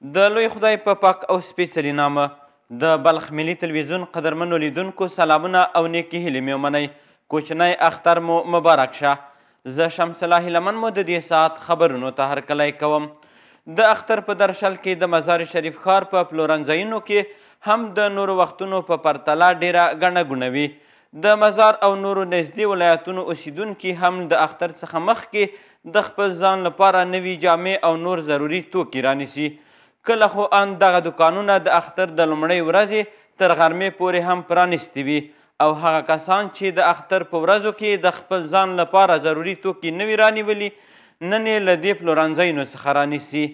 د لوی خدای په پاک او سپېڅلي نامه د بلخ ملي تلویزیون قدرمنو لیدونکو سلامونه او نیکې هیلې مې ومنئ. کوچنی اختر مو مبارک شه. زه شمس الله هیلمن مو د دې ساعت خبرونو ته هرکلی کوم. د اختر په درشل کې د مزار شریف ښار په پلورنځایونو کې هم د نورو وختونو په پرتله ډیره ګڼه ګوڼه وي. د مزار او نورو نږدې ولایتونو اوسیدونکي هم د اختر څخه مخکې د خپل ځان لپاره نوي جامې او نور ضروري توکي رانیسي. کله خو ان دغه دوکانونه د اختر د لومړۍ ورځې تر غرمې پورې هم پرانیستي وي او هغه کسان چې د اختر په ورځو کې د خپل ځان لپاره ضروري توکي نه وي رانیولي نن یې له دې پلورنځیو څخه رانیسي.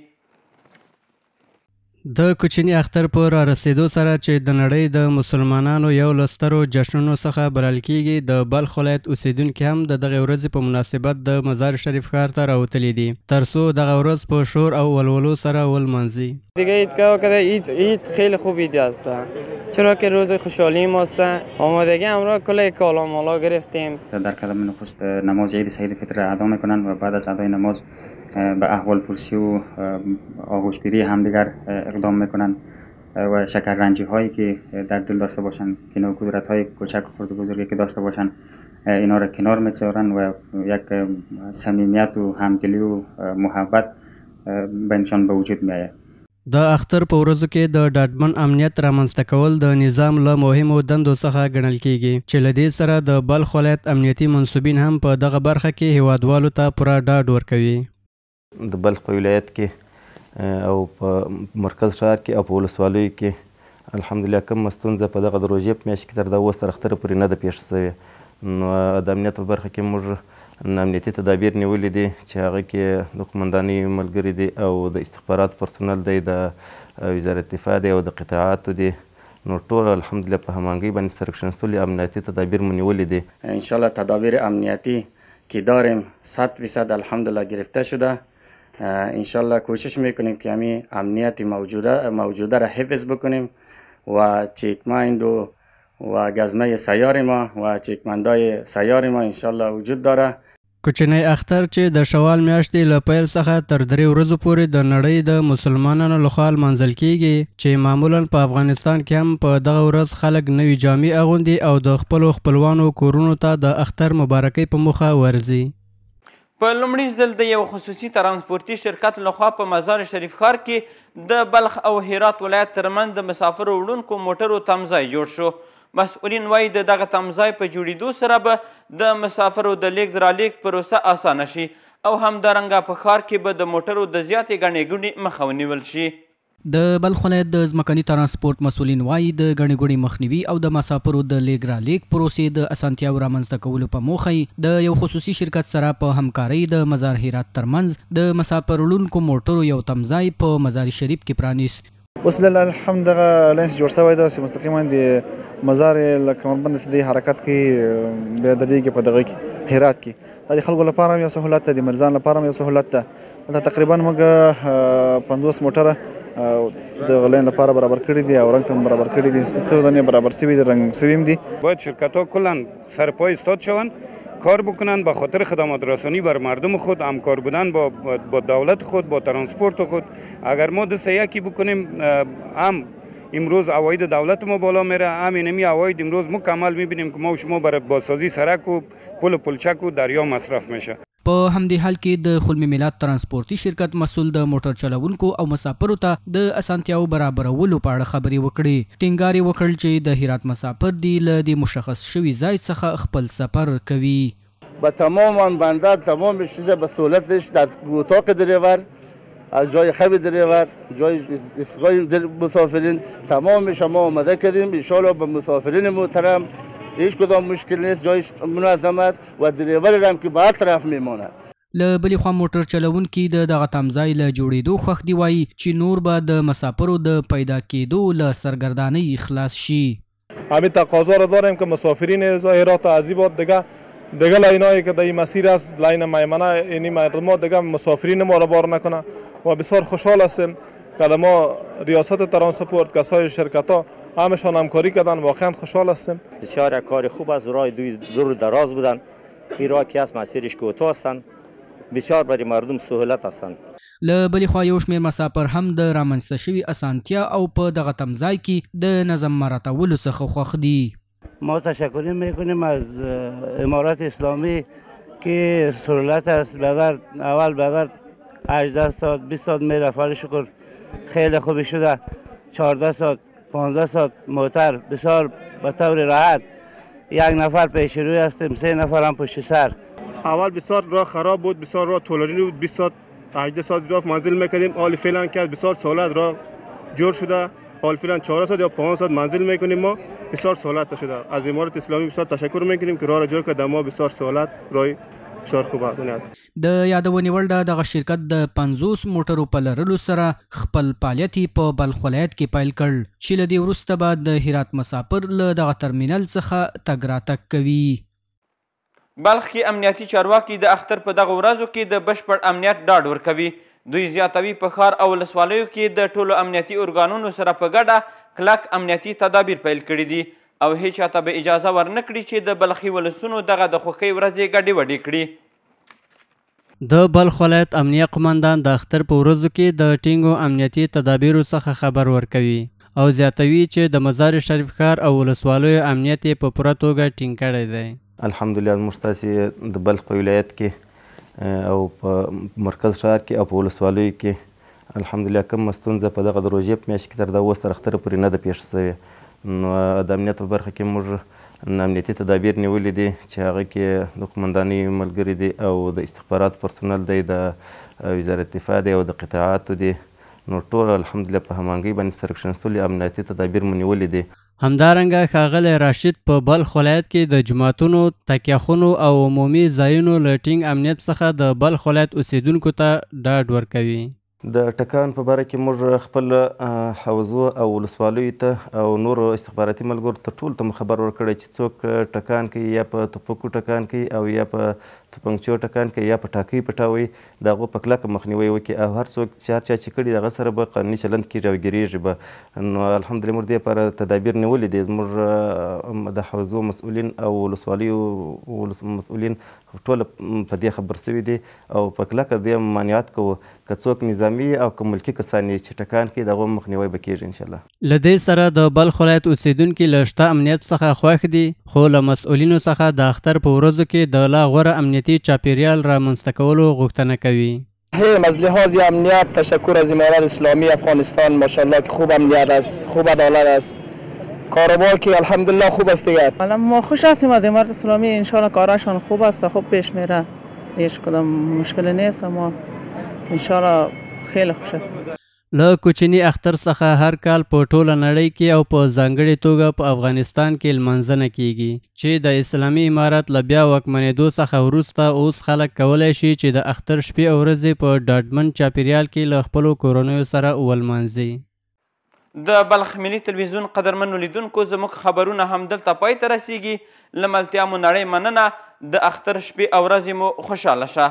د کوچني اختر په رارسېدو سره چې د نړۍ د مسلمانانو یو له سترو جشنونو څخه بلل کیږي، د بلخ ولایت اوسیدونکي هم د دغې ورځې په مناسبت د مزار شریف ښار ته راوتلي دي تر څو دغه ورځ په شور او ولولو سره ولمانځي. دیگه عید خیلی خوب عید است چرا که روز خوشحالی ماست. آمادگی همراه کل کالا مالا گرفتیم. در قدم نخست نماز عید سعید فطر ادا میکنند و بعد از ادای نماز به احوال پرسی و آغوشگیری همدیگر اقدام میکنند و شکررنجی هایی که در دل داشته باشند، کنار کدورت های کوچک و خرد و بزرگی که داشته باشند اینا را کنار میگذارند و یک صمیمیت و همدلی و محبت بینشان به وجود میآید. د اختر په ورځو کې د ډاډمن امنیت رامنځته کول د نظام له مهمو دندو څخه ګڼل کیږي چې له دې سره د بلخ ولایت امنیتي منصوبین هم په دغه برخه کې هیوادوالو ته پوره ډاډ ورکوي. د بلخ په ولایت کې او په مرکز ښار کې او په ولسوالیو کې الحمدلله کومه ستونزه په دغه د روژې په میاشت کې تر دا اوس تر اختره پورې نه ده پیښه شوې. نو د امنیت په برخه کې موږ امنیتي تدابیر نیولي دي چې هغه کې د قمندانۍ ملګري دي او د استخباراتو پرسونل دی، د وزارت دفاع دی او د قطاعاتو دی. نو ټول الحمدلله په هماهنګۍ باندې سره کښېنستلي امنیتي تدابیر مو نیولي دي. انشاءالله تدابیر امنیتی که داریم 100% الحمدلله گرفته شده. انشاءالله کوشش میکنیم که همین امنیت موجوده را حفظ بکنیم و چیکمایند و گزمه سیار ما و چیکمندای سیار ما انشاءالله وجود داره. کوچنی اختر چې د شوال میاشتې له پیل څخه تر 3 ورځو پورې د نړۍ د مسلمانانو لخوا لمانځل کیږي چې معمولا په افغانستان کې هم په دغه ورځ خلک نوي جامې اغوندي او د خپلو خپلوانو کورونو ته د اختر مبارکۍ په موخه ورځي. په لومړي ځل د یو خصوصي ترانسپورتي شرکت لخوا په مزار شریف ښار کې د بلخ او هرات ولایت ترمنځ د مسافرو وړونکو موټرو تمځای جوړ شو. مسؤلین وایي د دغه تمځای په جوړېدو سره به د مسافرو د لیږد رالېږد پروسه اسانه شي او همدارنګه په ښار کې به د موټرو د زیاتې ګڼې ګوڼې مخه ونیول شي. د بلخ ولایت د ځمکني ترانسپورت مسؤلین وایي د ګڼې ګوڼې مخنیوي او د مسافرو د لیږد رالېږد پروسې د اسانتیاو رامنځته کولو په موخه د یو خصوصي شرکت سره په همکارۍ د مزار هرات ترمنځ د مسافر وړونکو موټرو یو تمځای په مزار شریف کې پرانیست. اوس الحمد دغه لینس جوړ شوی ده چې مستقیما د مزار له کمربند څخه د حرکت کې بیا درېږي په دغه کې هرات کې د خلکو لپاره هم یو سهولت ده، د مریضانو لپاره هم یو سهولت ده. دلته تقریبا موږ 50 موټره د لین لپاره برابر کړي دي او رنګ هم برابر کړي دي. څه دنه برابر شوي دي، رنګ شوي هم دي. باید شرکت‌ها کلا سر پای استاد شوند، کار بکنند به خاطر خدمات رسانی بر مردم خود، همکار بودن با دولت خود، با ترانسپورت خود. اگر ما دست یکی بکنیم هم امروز عواید دولت ما بالا میره، همین عواید امروز مکمل میبینیم که ما و شما برای بازسازی سرک و پل و پلچک و دریا مصرف میشه. په همدې حال کې د خلمي ملت ترانسپورتي شرکت مسؤل د موټر چلوونکو او مسافرو ته د اسانتیاو برابرولو په اړه خبرې وکړې. ټینګار یې وکړ چې د هرات مسافر دی له دې مشخص شوي ځای څخه خپل سفر کوي. با تماما بندر تمام چیز به سهولتش در اتاق دریور، از جای خواب دریور، جای ایستگاه مسافرین تمام شما آماده کردیم. ان شاءالله به مسافرین محترم هیچ کدام مشکل نیست، جای منظم است و دریور هم که به هر طرف میماند. له بلې خوا موټر چلوونکي د دغه تمځای له جوړېدو خوښ دي، وایي چې نور به د مسافرو د پیدا کېدو له سرګردانۍ خلاص شي. همین تقاضا را داریم که مسافرین هرات عزیبات دیگه لاینایی که در این مسیر است، لاین میمنه، اینی ما دیگه مسافرین ما را بار نکنه و بسیار خوشحال هستیم که ما ریاست ترانسپورت، کسای شرکت ها همشان همکاری کردن، واقعا خوشحال هستیم. بسیار کار خوب است. راه دور دراز بودن، این راه که از مسیرش کوتاه هستند، بسیار برای مردم سهولت هستند. له بلې خوا یو شمېر مسافر هم د رامنځته شوي اسانتیا او په دغه تمځای کې د نظم مراعاتولو څخه خوښ دي. ما تشکر میکنیم از امارت اسلامی که سهولت است. بدر اول بدر 18 ساعت 20 ساعت میرفت، ولی شکر خیلی خوبی شده. 14 ساعت 15 ساعت موتر بسیار به طور راحت. یک نفر پیش روی هستیم، 3 نفر هم پشت سر. اول بسیار راه خراب بود، بسیار راه طولانی بود. 20 ساعت 18 ساعت راه منزل میکردیم. حال فعلا که بسیار سهولت راه جور شده. حال فعلا 4 ساعت یا 5 ساعت منزل میکنیم. ما بسیار سهولت شده. از امارت اسلامی بسیار تشکر میکنیم که راه را جور کرده. ما بسیار سهولت راه بسیار خوبه دنیا. د یادونې وړ ده دغه شرکت د 50 موټرو په لرلو سره خپل فعالیت په بلخ ولایت کې پیل کړ چې له دې وروسته به د هرات مسافر له دغه ترمینل څخه تګ راتګ کوي. بلخ کې امنیتي چارواکي د اختر په دغه ورځو کې د بشپړ امنیت ډاډ ورکوي. دوی زیاتوي په ښار او ولسوالیو کې د ټولو امنیتي ارګانونو سره په ګډه کلک امنیتي تدابیر پیل کړي دي او هیچ چاته به اجازه ورنه کړي چې د بلخي ولسونو دغه د خوښۍ ورځې ګډې وډې کړي. د بلخ ولایت امنیه قماندان د اختر په ورځو کې د ټینګو امنیتي تدابیرو څخه خبر ورکوي او زیاتوي چې د مزار شریف ښار او ولسوالیو امنیت یې په پوره توګه ټینګ کړی دی. الحمدلله موږ تاسې د بلخ په ولایت کې او په مرکز ښار کې او په ولسوالیو کې الحمدلله کومه ستونزه په دغه د روژې په میاشت کې تر دا اوس تر اختره پورې نه ده پیښه شوې. نو د امنیت په برخه کې موږ امنیتي تدابیر نیولي دي چې هغه کې د قمندانۍ ملګري دي او د استخبارات پرسونل دی، د وزارت دفاع دی او د قطاعاتو دي. نو ټول الحمدلله په هماهنګۍ باندې سره کښېنستلي امنیتي تدابیر مو نیولي دي. همدارنګه ښاغلی راشد په بلخ ولایت کې د جوماتونو، تکیهخونو او عمومي ځایونو له ټینګ امنیت څخه د بلخ ولایت اوسیدونکو ته ډاډ ورکوي. د ټکان په باره کې موږ خپل حوزو او ولسوالیو ته او نورو استخباراتي ملګرو ته ټولو ته مو خبر ورکړی چې څوک ټکان کوي یا په توپکو ټکان کوي او یا په توپنچو ټکان کوي یا په ټاکۍ پټوي، د هغو په کلکه مخنیوی وکړي او هر څوک چې هر چا چې کړي هغه سره به قانوني چلند کېږي او ګیرېږي به. نو الحمدلله موږ دې لپاره تدابیر نیولي دي. موږ د حوزو مسؤلین او ولسوالیو مسؤلین ټوله په دې خبر سوي دي او په کلکه دې ممانعت کوو که څوک نظامي او که ملکي کسان چې ټکان کوي د هغو مخنیوی به کېږي انشاءالله. له دې سره د بلخ ولایت اوسیدونکي له شته امنیت څخه خوښ دي، خو له مسؤلینو څخه د اختر په ورځو کې د لا غوره امنیتي چاپیریال رامنځته کولو غوښتنه کوي. از لحاظ امنیت تشکر از امارت اسلامی افغانستان. ماشاءالله که خوب امنیت است، خوب عدالت است، کاروبار که الحمدلله خوب است دیگر. ما خوش هستیم از امارت اسلامی. انشالله کارشان خوب است، خوب پیش میره، هیچ کدام مشکل نیست. ما انشالله خیلی خوش است. له کوچني اختر څخه هر کال په ټوله نړۍ کې او په ځانګړې توګه په افغانستان کې لمانځنه کیږي چې د اسلامي امارت له بیا واکمنېدو څخه وروسته اوس خلک کولی شي چې د اختر شپې او ورځې په ډاډمن چاپیریال کې له خپلو کورنیو سره ولمانځي. د بلخ ملي تلویزیون قدرمنو لیدونکو زموږ خبرونه همدلته پای ته رسیږي. له ملتیا مو نړۍ مننه. د اختر شپې او ورځې مو خوشحاله شه.